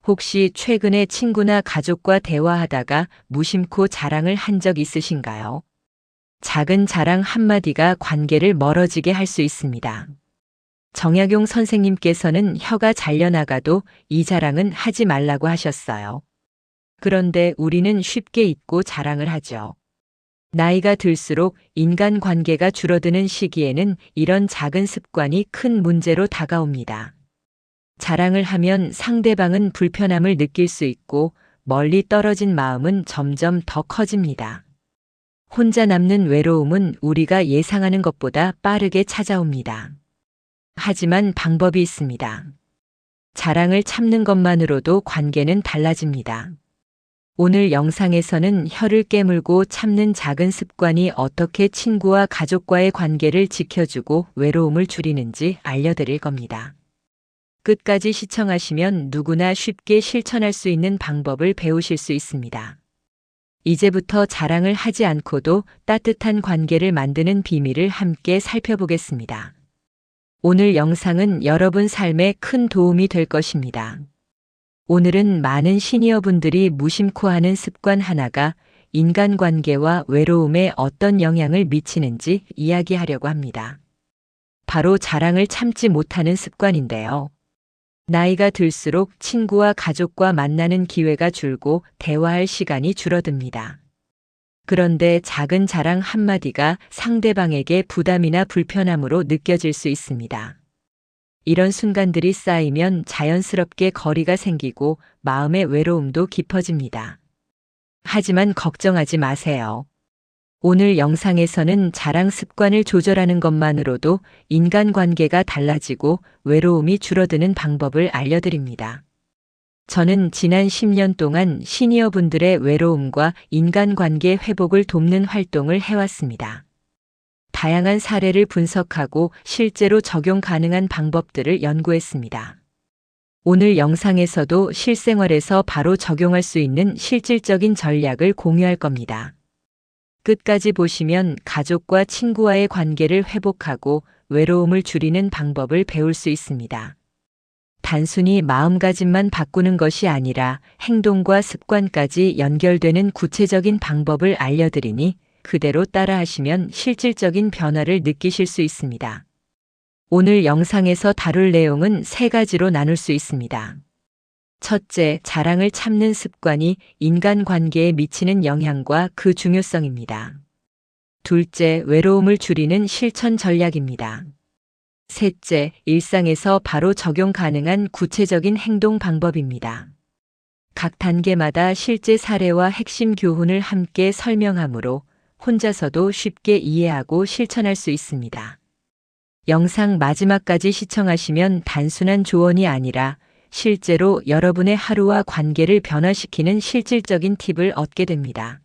혹시 최근에 친구나 가족과 대화하다가 무심코 자랑을 한 적 있으신가요? 작은 자랑 한마디가 관계를 멀어지게 할 수 있습니다. 정약용 선생님께서는 혀가 잘려나가도 이 자랑은 하지 말라고 하셨어요. 그런데 우리는 쉽게 잊고 자랑을 하죠. 나이가 들수록 인간관계가 줄어드는 시기에는 이런 작은 습관이 큰 문제로 다가옵니다. 자랑을 하면 상대방은 불편함을 느낄 수 있고 멀리 떨어진 마음은 점점 더 커집니다. 혼자 남는 외로움은 우리가 예상하는 것보다 빠르게 찾아옵니다. 하지만 방법이 있습니다. 자랑을 참는 것만으로도 관계는 달라집니다. 오늘 영상에서는 혀를 깨물고 참는 작은 습관이 어떻게 친구와 가족과의 관계를 지켜주고 외로움을 줄이는지 알려드릴 겁니다. 끝까지 시청하시면 누구나 쉽게 실천할 수 있는 방법을 배우실 수 있습니다. 이제부터 자랑을 하지 않고도 따뜻한 관계를 만드는 비밀을 함께 살펴보겠습니다. 오늘 영상은 여러분 삶에 큰 도움이 될 것입니다. 오늘은 많은 시니어분들이 무심코 하는 습관 하나가 인간관계와 외로움에 어떤 영향을 미치는지 이야기하려고 합니다. 바로 자랑을 참지 못하는 습관인데요. 나이가 들수록 친구와 가족과 만나는 기회가 줄고 대화할 시간이 줄어듭니다. 그런데 작은 자랑 한마디가 상대방에게 부담이나 불편함으로 느껴질 수 있습니다. 이런 순간들이 쌓이면 자연스럽게 거리가 생기고 마음의 외로움도 깊어집니다. 하지만 걱정하지 마세요. 오늘 영상에서는 자랑 습관을 조절하는 것만으로도 인간관계가 달라지고 외로움이 줄어드는 방법을 알려드립니다. 저는 지난 10년 동안 시니어분들의 외로움과 인간관계 회복을 돕는 활동을 해왔습니다. 다양한 사례를 분석하고 실제로 적용 가능한 방법들을 연구했습니다. 오늘 영상에서도 실생활에서 바로 적용할 수 있는 실질적인 전략을 공유할 겁니다. 끝까지 보시면 가족과 친구와의 관계를 회복하고 외로움을 줄이는 방법을 배울 수 있습니다. 단순히 마음가짐만 바꾸는 것이 아니라 행동과 습관까지 연결되는 구체적인 방법을 알려드리니 그대로 따라하시면 실질적인 변화를 느끼실 수 있습니다. 오늘 영상에서 다룰 내용은 3가지로 나눌 수 있습니다. 첫째, 자랑을 참는 습관이 인간관계에 미치는 영향과 그 중요성입니다. 둘째, 외로움을 줄이는 실천 전략입니다. 셋째, 일상에서 바로 적용 가능한 구체적인 행동 방법입니다. 각 단계마다 실제 사례와 핵심 교훈을 함께 설명하므로 혼자서도 쉽게 이해하고 실천할 수 있습니다. 영상 마지막까지 시청하시면 단순한 조언이 아니라 실제로 여러분의 하루와 관계를 변화시키는 실질적인 팁을 얻게 됩니다.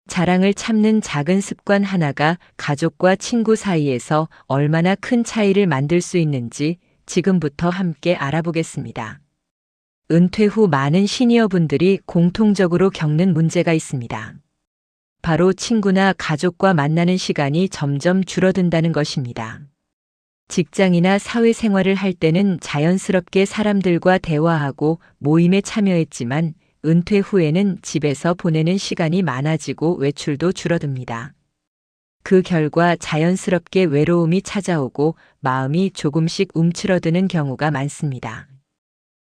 자랑을 참는 작은 습관 하나가 가족과 친구 사이에서 얼마나 큰 차이를 만들 수 있는지 지금부터 함께 알아보겠습니다. 은퇴 후 많은 시니어분들이 공통적으로 겪는 문제가 있습니다. 바로 친구나 가족과 만나는 시간이 점점 줄어든다는 것입니다. 직장이나 사회생활을 할 때는 자연스럽게 사람들과 대화하고 모임에 참여했지만 은퇴 후에는 집에서 보내는 시간이 많아지고 외출도 줄어듭니다. 그 결과 자연스럽게 외로움이 찾아오고 마음이 조금씩 움츠러드는 경우가 많습니다.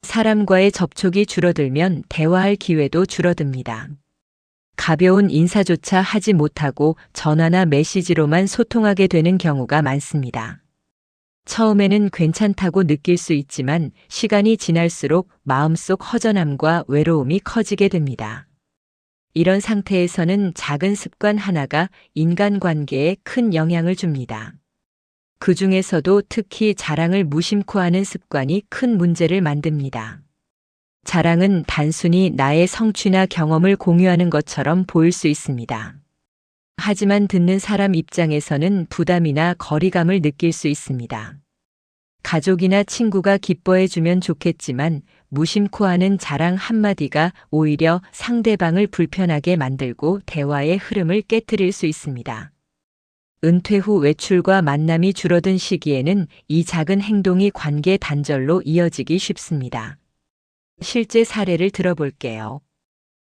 사람과의 접촉이 줄어들면 대화할 기회도 줄어듭니다. 가벼운 인사조차 하지 못하고 전화나 메시지로만 소통하게 되는 경우가 많습니다. 처음에는 괜찮다고 느낄 수 있지만 시간이 지날수록 마음속 허전함과 외로움이 커지게 됩니다. 이런 상태에서는 작은 습관 하나가 인간관계에 큰 영향을 줍니다. 그 중에서도 특히 자랑을 무심코 하는 습관이 큰 문제를 만듭니다. 자랑은 단순히 나의 성취나 경험을 공유하는 것처럼 보일 수 있습니다. 하지만 듣는 사람 입장에서는 부담이나 거리감을 느낄 수 있습니다. 가족이나 친구가 기뻐해주면 좋겠지만 무심코 하는 자랑 한마디가 오히려 상대방을 불편하게 만들고 대화의 흐름을 깨트릴 수 있습니다. 은퇴 후 외출과 만남이 줄어든 시기에는 이 작은 행동이 관계 단절로 이어지기 쉽습니다. 실제 사례를 들어볼게요.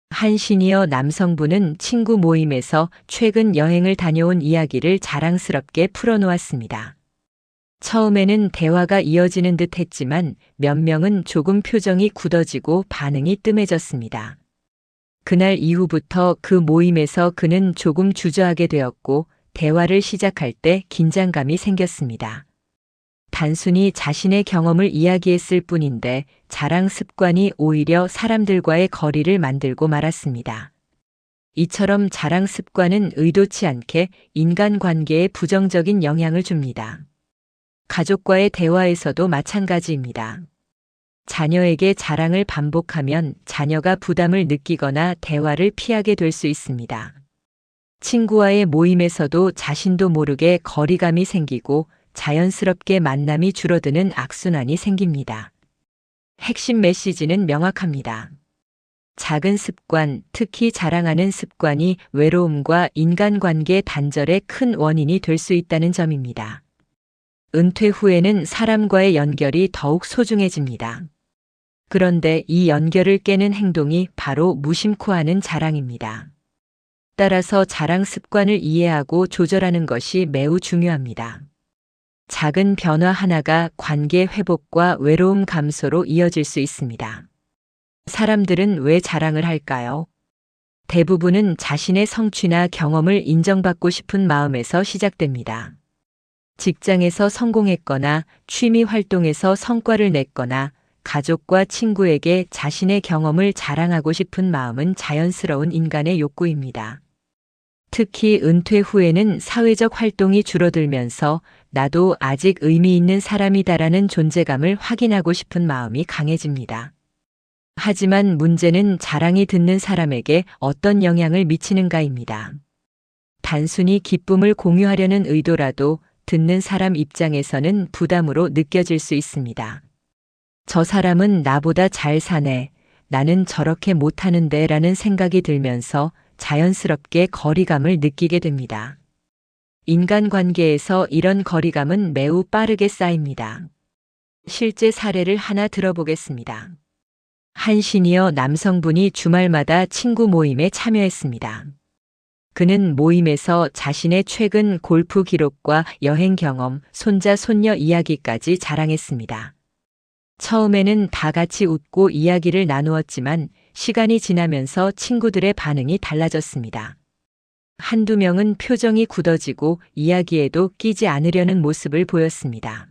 한 시니어 남성분은 친구 모임에서 최근 여행을 다녀온 이야기를 자랑스럽게 풀어놓았습니다. 처음에는 대화가 이어지는 듯 했지만 몇 명은 조금 표정이 굳어지고 반응이 뜸해졌습니다. 그날 이후부터 그 모임에서 그는 조금 주저하게 되었고 대화를 시작할 때 긴장감이 생겼습니다. 단순히 자신의 경험을 이야기했을 뿐인데 자랑 습관이 오히려 사람들과의 거리를 만들고 말았습니다. 이처럼 자랑 습관은 의도치 않게 인간관계에 부정적인 영향을 줍니다. 가족과의 대화에서도 마찬가지입니다. 자녀에게 자랑을 반복하면 자녀가 부담을 느끼거나 대화를 피하게 될 수 있습니다. 친구와의 모임에서도 자신도 모르게 거리감이 생기고 자연스럽게 만남이 줄어드는 악순환이 생깁니다. 핵심 메시지는 명확합니다. 작은 습관, 특히 자랑하는 습관이 외로움과 인간관계 단절의 큰 원인이 될 수 있다는 점입니다. 은퇴 후에는 사람과의 연결이 더욱 소중해집니다. 그런데 이 연결을 깨는 행동이 바로 무심코 하는 자랑입니다. 따라서 자랑 습관을 이해하고 조절하는 것이 매우 중요합니다. 작은 변화 하나가 관계 회복과 외로움 감소로 이어질 수 있습니다. 사람들은 왜 자랑을 할까요? 대부분은 자신의 성취나 경험을 인정받고 싶은 마음에서 시작됩니다. 직장에서 성공했거나 취미 활동에서 성과를 냈거나 가족과 친구에게 자신의 경험을 자랑하고 싶은 마음은 자연스러운 인간의 욕구입니다. 특히 은퇴 후에는 사회적 활동이 줄어들면서 나도 아직 의미 있는 사람이다라는 존재감을 확인하고 싶은 마음이 강해집니다. 하지만 문제는 자랑이 듣는 사람에게 어떤 영향을 미치는가입니다. 단순히 기쁨을 공유하려는 의도라도 듣는 사람 입장에서는 부담으로 느껴질 수 있습니다. 저 사람은 나보다 잘 사네, 나는 저렇게 못하는데 라는 생각이 들면서 자연스럽게 거리감을 느끼게 됩니다. 인간관계에서 이런 거리감은 매우 빠르게 쌓입니다. 실제 사례를 하나 들어보겠습니다. 한 시니어 남성분이 주말마다 친구 모임에 참여했습니다. 그는 모임에서 자신의 최근 골프 기록과 여행 경험, 손자, 손녀 이야기까지 자랑했습니다. 처음에는 다 같이 웃고 이야기를 나누었지만 시간이 지나면서 친구들의 반응이 달라졌습니다. 한두 명은 표정이 굳어지고 이야기에도 끼지 않으려는 모습을 보였습니다.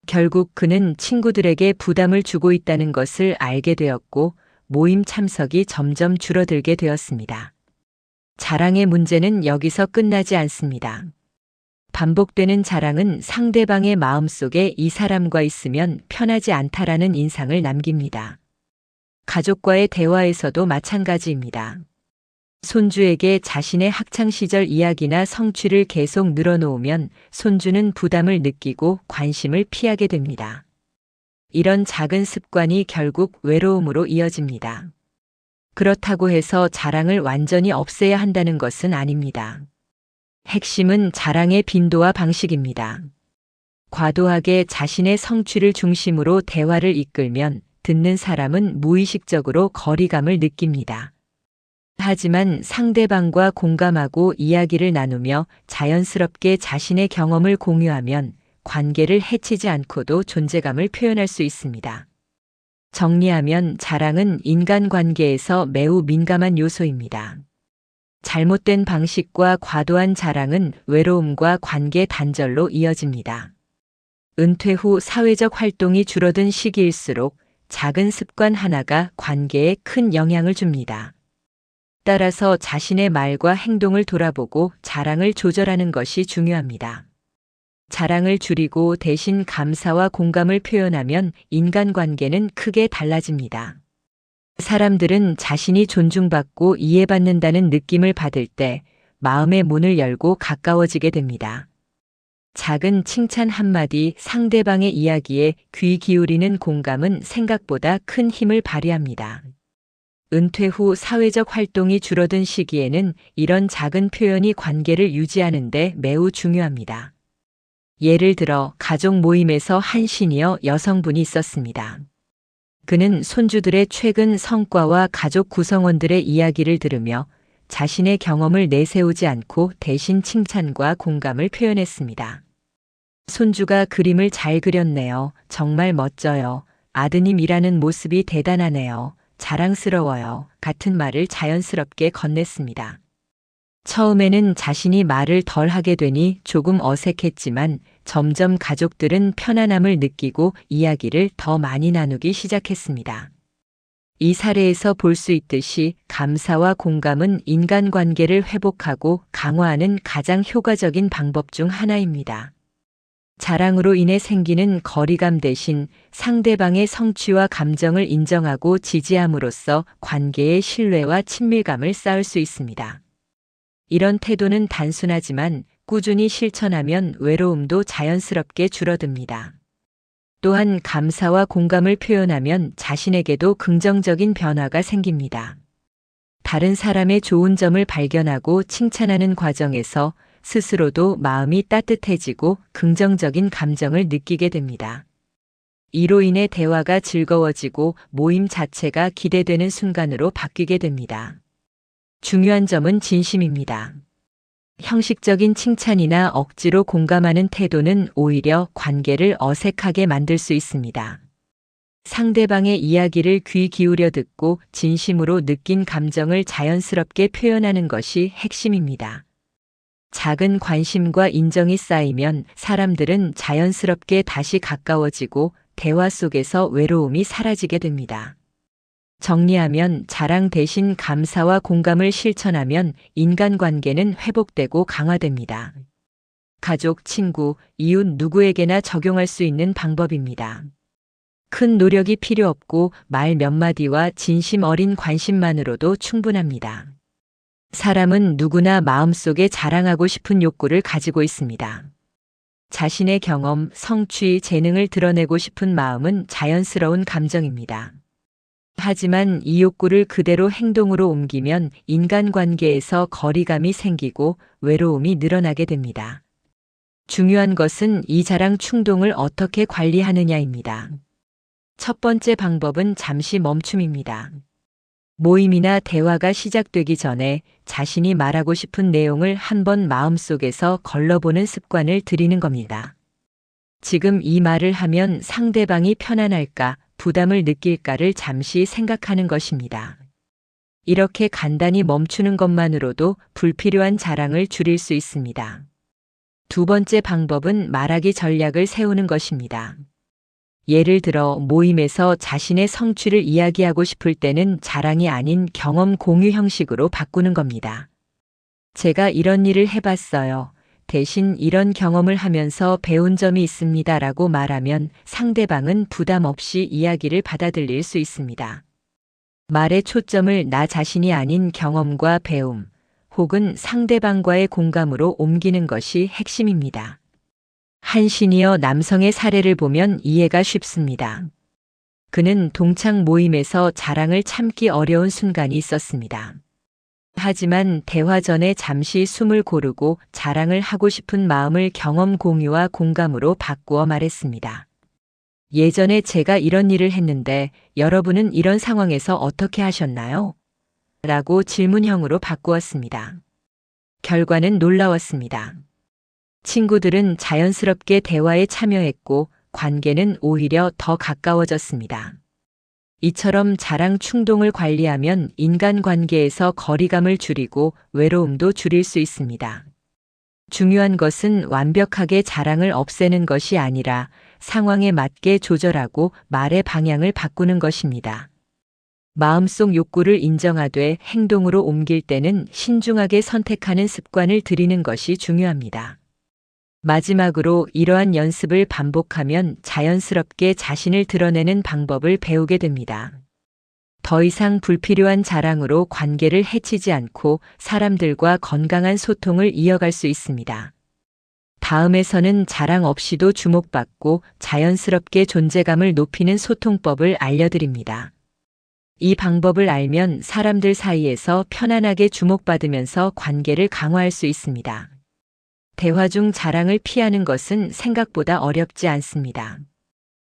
결국 그는 친구들에게 부담을 주고 있다는 것을 알게 되었고 모임 참석이 점점 줄어들게 되었습니다. 자랑의 문제는 여기서 끝나지 않습니다. 반복되는 자랑은 상대방의 마음속에 이 사람과 있으면 편하지 않다라는 인상을 남깁니다. 가족과의 대화에서도 마찬가지입니다. 손주에게 자신의 학창시절 이야기나 성취를 계속 늘어놓으면 손주는 부담을 느끼고 관심을 피하게 됩니다. 이런 작은 습관이 결국 외로움으로 이어집니다. 그렇다고 해서 자랑을 완전히 없애야 한다는 것은 아닙니다. 핵심은 자랑의 빈도와 방식입니다. 과도하게 자신의 성취를 중심으로 대화를 이끌면 듣는 사람은 무의식적으로 거리감을 느낍니다. 하지만 상대방과 공감하고 이야기를 나누며 자연스럽게 자신의 경험을 공유하면 관계를 해치지 않고도 존재감을 표현할 수 있습니다. 정리하면 자랑은 인간관계에서 매우 민감한 요소입니다. 잘못된 방식과 과도한 자랑은 외로움과 관계 단절로 이어집니다. 은퇴 후 사회적 활동이 줄어든 시기일수록 작은 습관 하나가 관계에 큰 영향을 줍니다. 따라서 자신의 말과 행동을 돌아보고 자랑을 조절하는 것이 중요합니다. 자랑을 줄이고 대신 감사와 공감을 표현하면 인간관계는 크게 달라집니다. 사람들은 자신이 존중받고 이해받는다는 느낌을 받을 때 마음의 문을 열고 가까워지게 됩니다. 작은 칭찬 한마디, 상대방의 이야기에 귀 기울이는 공감은 생각보다 큰 힘을 발휘합니다. 은퇴 후 사회적 활동이 줄어든 시기에는 이런 작은 표현이 관계를 유지하는 데 매우 중요합니다. 예를 들어 가족 모임에서 한 시니어 여성분이 있었습니다. 그는 손주들의 최근 성과와 가족 구성원들의 이야기를 들으며 자신의 경험을 내세우지 않고 대신 칭찬과 공감을 표현했습니다. 손주가 그림을 잘 그렸네요. 정말 멋져요. 아드님 일하는 모습이 대단하네요. 자랑스러워요. 같은 말을 자연스럽게 건넸습니다. 처음에는 자신이 말을 덜 하게 되니 조금 어색했지만 점점 가족들은 편안함을 느끼고 이야기를 더 많이 나누기 시작했습니다. 이 사례에서 볼 수 있듯이 감사와 공감은 인간관계를 회복하고 강화하는 가장 효과적인 방법 중 하나입니다. 자랑으로 인해 생기는 거리감 대신 상대방의 성취와 감정을 인정하고 지지함으로써 관계의 신뢰와 친밀감을 쌓을 수 있습니다. 이런 태도는 단순하지만 꾸준히 실천하면 외로움도 자연스럽게 줄어듭니다. 또한 감사와 공감을 표현하면 자신에게도 긍정적인 변화가 생깁니다. 다른 사람의 좋은 점을 발견하고 칭찬하는 과정에서 스스로도 마음이 따뜻해지고 긍정적인 감정을 느끼게 됩니다. 이로 인해 대화가 즐거워지고 모임 자체가 기대되는 순간으로 바뀌게 됩니다. 중요한 점은 진심입니다. 형식적인 칭찬이나 억지로 공감하는 태도는 오히려 관계를 어색하게 만들 수 있습니다. 상대방의 이야기를 귀 기울여 듣고 진심으로 느낀 감정을 자연스럽게 표현하는 것이 핵심입니다. 작은 관심과 인정이 쌓이면 사람들은 자연스럽게 다시 가까워지고 대화 속에서 외로움이 사라지게 됩니다. 정리하면 자랑 대신 감사와 공감을 실천하면 인간관계는 회복되고 강화됩니다. 가족, 친구, 이웃 누구에게나 적용할 수 있는 방법입니다. 큰 노력이 필요 없고 말 몇 마디와 진심 어린 관심만으로도 충분합니다. 사람은 누구나 마음속에 자랑하고 싶은 욕구를 가지고 있습니다. 자신의 경험, 성취, 재능을 드러내고 싶은 마음은 자연스러운 감정입니다. 하지만 이 욕구를 그대로 행동으로 옮기면 인간관계에서 거리감이 생기고 외로움이 늘어나게 됩니다. 중요한 것은 이 자랑 충동을 어떻게 관리하느냐입니다. 첫 번째 방법은 잠시 멈춤입니다. 모임이나 대화가 시작되기 전에 자신이 말하고 싶은 내용을 한번 마음속에서 걸러보는 습관을 들이는 겁니다. 지금 이 말을 하면 상대방이 편안할까, 부담을 느낄까를 잠시 생각하는 것입니다. 이렇게 간단히 멈추는 것만으로도 불필요한 자랑을 줄일 수 있습니다. 두 번째 방법은 말하기 전략을 세우는 것입니다. 예를 들어 모임에서 자신의 성취를 이야기하고 싶을 때는 자랑이 아닌 경험 공유 형식으로 바꾸는 겁니다. 제가 이런 일을 해봤어요. 대신 이런 경험을 하면서 배운 점이 있습니다. 라고 말하면 상대방은 부담 없이 이야기를 받아들일 수 있습니다. 말의 초점을 나 자신이 아닌 경험과 배움, 혹은 상대방과의 공감으로 옮기는 것이 핵심입니다. 한 시니어 남성의 사례를 보면 이해가 쉽습니다. 그는 동창 모임에서 자랑을 참기 어려운 순간이 있었습니다. 하지만 대화 전에 잠시 숨을 고르고 자랑을 하고 싶은 마음을 경험 공유와 공감으로 바꾸어 말했습니다. 예전에 제가 이런 일을 했는데 여러분은 이런 상황에서 어떻게 하셨나요? 라고 질문형으로 바꾸었습니다. 결과는 놀라웠습니다. 친구들은 자연스럽게 대화에 참여했고 관계는 오히려 더 가까워졌습니다. 이처럼 자랑 충동을 관리하면 인간관계에서 거리감을 줄이고 외로움도 줄일 수 있습니다. 중요한 것은 완벽하게 자랑을 없애는 것이 아니라 상황에 맞게 조절하고 말의 방향을 바꾸는 것입니다. 마음속 욕구를 인정하되 행동으로 옮길 때는 신중하게 선택하는 습관을 들이는 것이 중요합니다. 마지막으로 이러한 연습을 반복하면 자연스럽게 자신을 드러내는 방법을 배우게 됩니다. 더 이상 불필요한 자랑으로 관계를 해치지 않고 사람들과 건강한 소통을 이어갈 수 있습니다. 다음에서는 자랑 없이도 주목받고 자연스럽게 존재감을 높이는 소통법을 알려드립니다. 이 방법을 알면 사람들 사이에서 편안하게 주목받으면서 관계를 강화할 수 있습니다. 대화 중 자랑을 피하는 것은 생각보다 어렵지 않습니다.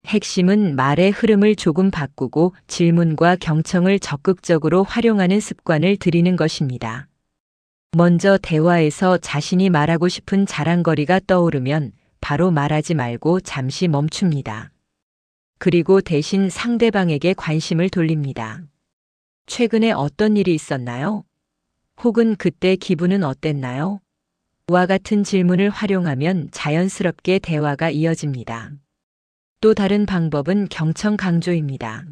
핵심은 말의 흐름을 조금 바꾸고 질문과 경청을 적극적으로 활용하는 습관을 들이는 것입니다. 먼저 대화에서 자신이 말하고 싶은 자랑거리가 떠오르면 바로 말하지 말고 잠시 멈춥니다. 그리고 대신 상대방에게 관심을 돌립니다. 최근에 어떤 일이 있었나요? 혹은 그때 기분은 어땠나요? 와 같은 질문을 활용하면 자연스럽게 대화가 이어집니다. 또 다른 방법은 경청 강조입니다.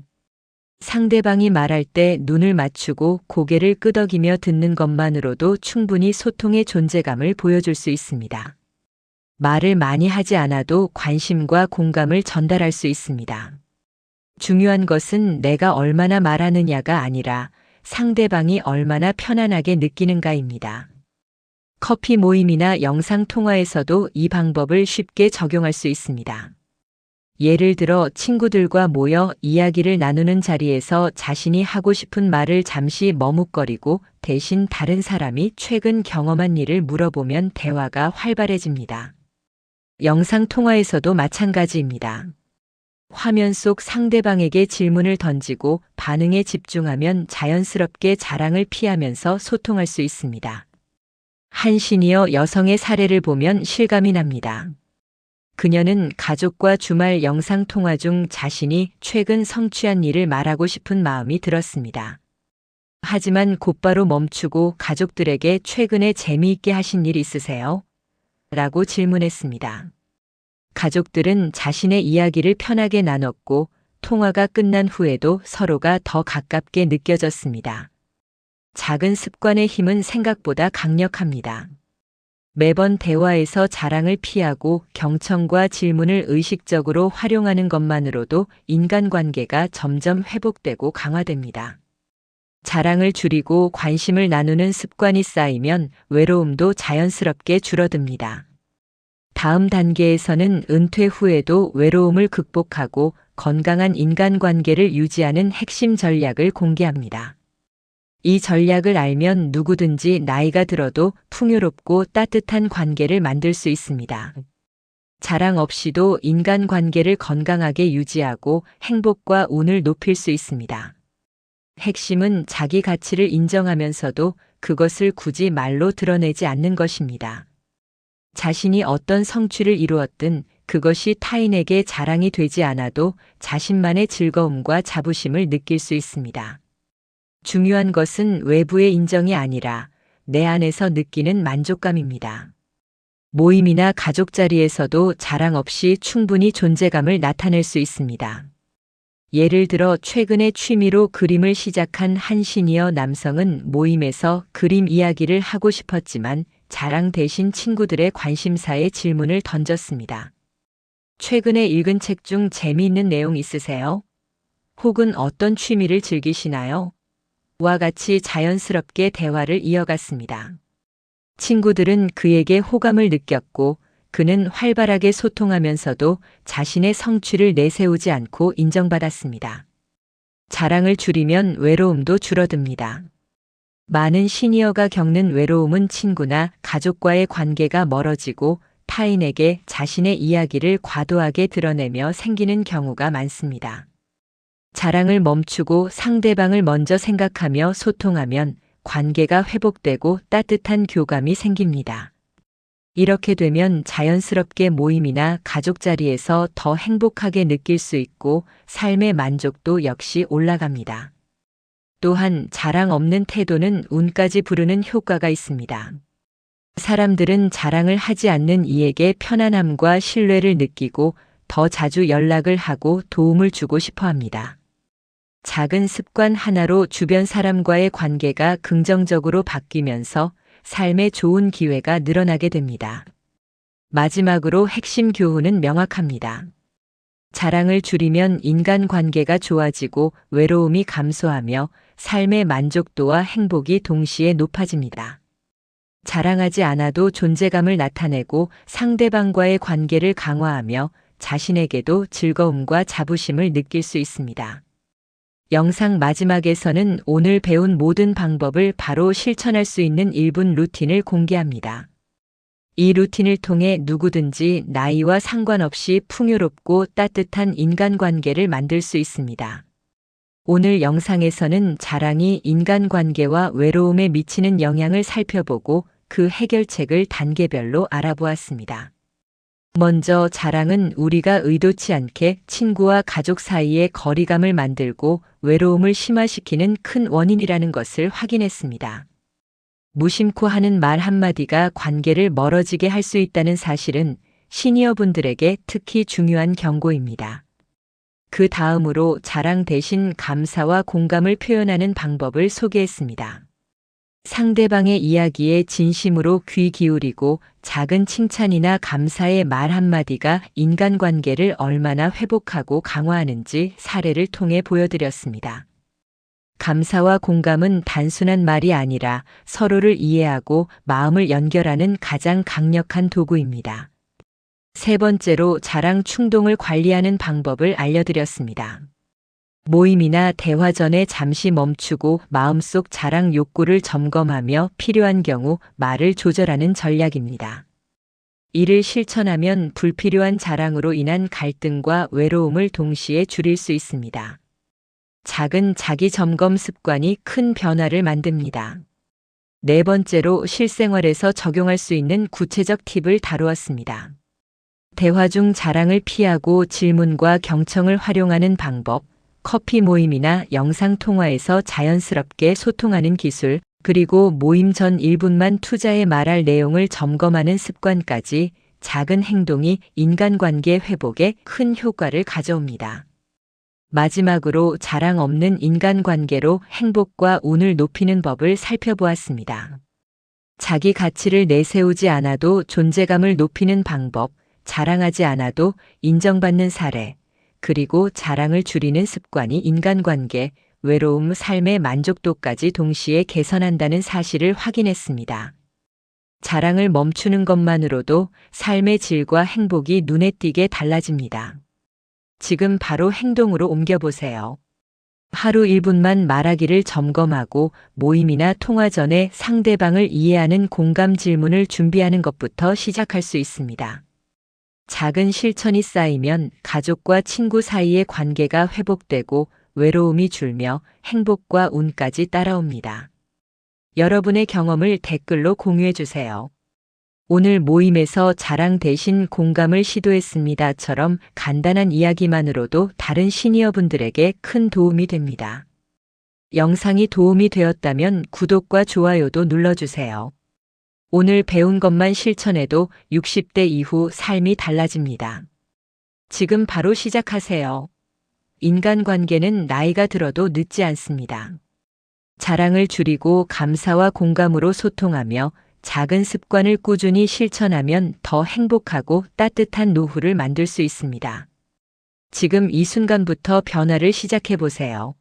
상대방이 말할 때 눈을 맞추고 고개를 끄덕이며 듣는 것만으로도 충분히 소통의 존재감을 보여줄 수 있습니다. 말을 많이 하지 않아도 관심과 공감을 전달할 수 있습니다. 중요한 것은 내가 얼마나 말하느냐가 아니라 상대방이 얼마나 편안하게 느끼는가입니다. 커피 모임이나 영상 통화에서도 이 방법을 쉽게 적용할 수 있습니다. 예를 들어 친구들과 모여 이야기를 나누는 자리에서 자신이 하고 싶은 말을 잠시 머뭇거리고 대신 다른 사람이 최근 경험한 일을 물어보면 대화가 활발해집니다. 영상 통화에서도 마찬가지입니다. 화면 속 상대방에게 질문을 던지고 반응에 집중하면 자연스럽게 자랑을 피하면서 소통할 수 있습니다. 한 시니어 여성의 사례를 보면 실감이 납니다. 그녀는 가족과 주말 영상 통화 중 자신이 최근 성취한 일을 말하고 싶은 마음이 들었습니다. 하지만 곧바로 멈추고 가족들에게 최근에 재미있게 하신 일 있으세요? 라고 질문했습니다. 가족들은 자신의 이야기를 편하게 나눴고 통화가 끝난 후에도 서로가 더 가깝게 느껴졌습니다. 작은 습관의 힘은 생각보다 강력합니다. 매번 대화에서 자랑을 피하고 경청과 질문을 의식적으로 활용하는 것만으로도 인간관계가 점점 회복되고 강화됩니다. 자랑을 줄이고 관심을 나누는 습관이 쌓이면 외로움도 자연스럽게 줄어듭니다. 다음 단계에서는 은퇴 후에도 외로움을 극복하고 건강한 인간관계를 유지하는 핵심 전략을 공개합니다. 이 전략을 알면 누구든지 나이가 들어도 풍요롭고 따뜻한 관계를 만들 수 있습니다. 자랑 없이도 인간관계를 건강하게 유지하고 행복과 운을 높일 수 있습니다. 핵심은 자기 가치를 인정하면서도 그것을 굳이 말로 드러내지 않는 것입니다. 자신이 어떤 성취를 이루었든 그것이 타인에게 자랑이 되지 않아도 자신만의 즐거움과 자부심을 느낄 수 있습니다. 중요한 것은 외부의 인정이 아니라 내 안에서 느끼는 만족감입니다. 모임이나 가족 자리에서도 자랑 없이 충분히 존재감을 나타낼 수 있습니다. 예를 들어 최근에 취미로 그림을 시작한 한 시니어 남성은 모임에서 그림 이야기를 하고 싶었지만 자랑 대신 친구들의 관심사에 질문을 던졌습니다. 최근에 읽은 책 중 재미있는 내용 있으세요? 혹은 어떤 취미를 즐기시나요? 와 같이 자연스럽게 대화를 이어갔습니다. 친구들은 그에게 호감을 느꼈고 그는 활발하게 소통하면서도 자신의 성취를 내세우지 않고 인정받았습니다. 자랑을 줄이면 외로움도 줄어듭니다. 많은 시니어가 겪는 외로움은 친구나 가족과의 관계가 멀어지고 타인에게 자신의 이야기를 과도하게 드러내며 생기는 경우가 많습니다. 자랑을 멈추고 상대방을 먼저 생각하며 소통하면 관계가 회복되고 따뜻한 교감이 생깁니다. 이렇게 되면 자연스럽게 모임이나 가족 자리에서 더 행복하게 느낄 수 있고 삶의 만족도 역시 올라갑니다. 또한 자랑 없는 태도는 운까지 부르는 효과가 있습니다. 사람들은 자랑을 하지 않는 이에게 편안함과 신뢰를 느끼고 더 자주 연락을 하고 도움을 주고 싶어 합니다. 작은 습관 하나로 주변 사람과의 관계가 긍정적으로 바뀌면서 삶에 좋은 기회가 늘어나게 됩니다. 마지막으로 핵심 교훈은 명확합니다. 자랑을 줄이면 인간관계가 좋아지고 외로움이 감소하며 삶의 만족도와 행복이 동시에 높아집니다. 자랑하지 않아도 존재감을 나타내고 상대방과의 관계를 강화하며 자신에게도 즐거움과 자부심을 느낄 수 있습니다. 영상 마지막에서는 오늘 배운 모든 방법을 바로 실천할 수 있는 1분 루틴을 공개합니다. 이 루틴을 통해 누구든지 나이와 상관없이 풍요롭고 따뜻한 인간관계를 만들 수 있습니다. 오늘 영상에서는 자랑이 인간관계와 외로움에 미치는 영향을 살펴보고 그 해결책을 단계별로 알아보았습니다. 먼저 자랑은 우리가 의도치 않게 친구와 가족 사이에 거리감을 만들고 외로움을 심화시키는 큰 원인이라는 것을 확인했습니다. 무심코 하는 말 한마디가 관계를 멀어지게 할 수 있다는 사실은 시니어분들에게 특히 중요한 경고입니다. 그 다음으로 자랑 대신 감사와 공감을 표현하는 방법을 소개했습니다. 상대방의 이야기에 진심으로 귀 기울이고 작은 칭찬이나 감사의 말 한마디가 인간관계를 얼마나 회복하고 강화하는지 사례를 통해 보여드렸습니다. 감사와 공감은 단순한 말이 아니라 서로를 이해하고 마음을 연결하는 가장 강력한 도구입니다. 세 번째로 자랑 충동을 관리하는 방법을 알려드렸습니다. 모임이나 대화 전에 잠시 멈추고 마음속 자랑 욕구를 점검하며 필요한 경우 말을 조절하는 전략입니다. 이를 실천하면 불필요한 자랑으로 인한 갈등과 외로움을 동시에 줄일 수 있습니다. 작은 자기 점검 습관이 큰 변화를 만듭니다. 네 번째로 실생활에서 적용할 수 있는 구체적 팁을 다루었습니다. 대화 중 자랑을 피하고 질문과 경청을 활용하는 방법, 커피 모임이나 영상 통화에서 자연스럽게 소통하는 기술, 그리고 모임 전 1분만 투자해 말할 내용을 점검하는 습관까지 작은 행동이 인간관계 회복에 큰 효과를 가져옵니다. 마지막으로 자랑 없는 인간관계로 행복과 운을 높이는 법을 살펴보았습니다. 자기 가치를 내세우지 않아도 존재감을 높이는 방법, 자랑하지 않아도 인정받는 사례, 그리고 자랑을 줄이는 습관이 인간관계, 외로움, 삶의 만족도까지 동시에 개선한다는 사실을 확인했습니다. 자랑을 멈추는 것만으로도 삶의 질과 행복이 눈에 띄게 달라집니다. 지금 바로 행동으로 옮겨보세요. 하루 1분만 말하기를 점검하고 모임이나 통화 전에 상대방을 이해하는 공감 질문을 준비하는 것부터 시작할 수 있습니다. 작은 실천이 쌓이면 가족과 친구 사이의 관계가 회복되고 외로움이 줄며 행복과 운까지 따라옵니다. 여러분의 경험을 댓글로 공유해 주세요. 오늘 모임에서 자랑 대신 공감을 시도했습니다처럼 간단한 이야기만으로도 다른 시니어분들에게 큰 도움이 됩니다. 영상이 도움이 되었다면 구독과 좋아요도 눌러주세요. 오늘 배운 것만 실천해도 60대 이후 삶이 달라집니다. 지금 바로 시작하세요. 인간관계는 나이가 들어도 늦지 않습니다. 자랑을 줄이고 감사와 공감으로 소통하며 작은 습관을 꾸준히 실천하면 더 행복하고 따뜻한 노후를 만들 수 있습니다. 지금 이 순간부터 변화를 시작해 보세요.